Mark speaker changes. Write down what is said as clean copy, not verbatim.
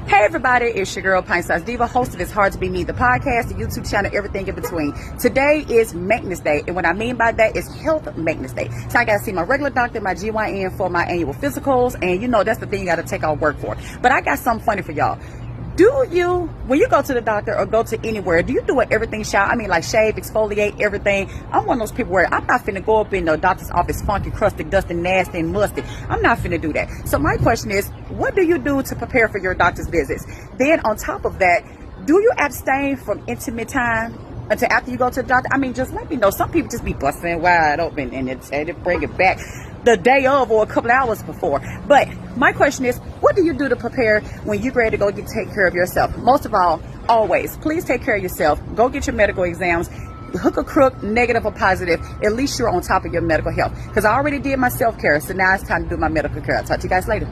Speaker 1: Hey everybody, it's your girl Pint Size Diva, host of It's Hard to Be Me, the podcast, the YouTube channel, everything in between. Today is maintenance day, and what I mean by that is health maintenance day. So I gotta see my regular doctor, my GYN for my annual physicals, and you know that's the thing you gotta take off work for. But I got something funny for y'all. Do you, when you go to the doctor or go to anywhere, do you do it everything shower? I mean, like shave, exfoliate, everything. I'm one of those people where I'm not finna go up in the doctor's office funky, crusty, dusty, nasty, and musty. I'm not finna do that. So my question is, what do you do to prepare for your doctor's visits? Then on top of that, do you abstain from intimate time until after you go to the doctor? I mean, just let me know. Some people just be busting wide open and they bring it back the day of or a couple hours before. But my question is, what do you do to prepare when you're ready to go take care of yourself? Most of all, always, please take care of yourself. Go get your medical exams. Hook or crook, negative or positive, at least you're on top of your medical health. Because I already did my self-care, so now it's time to do my medical care. I'll talk to you guys later.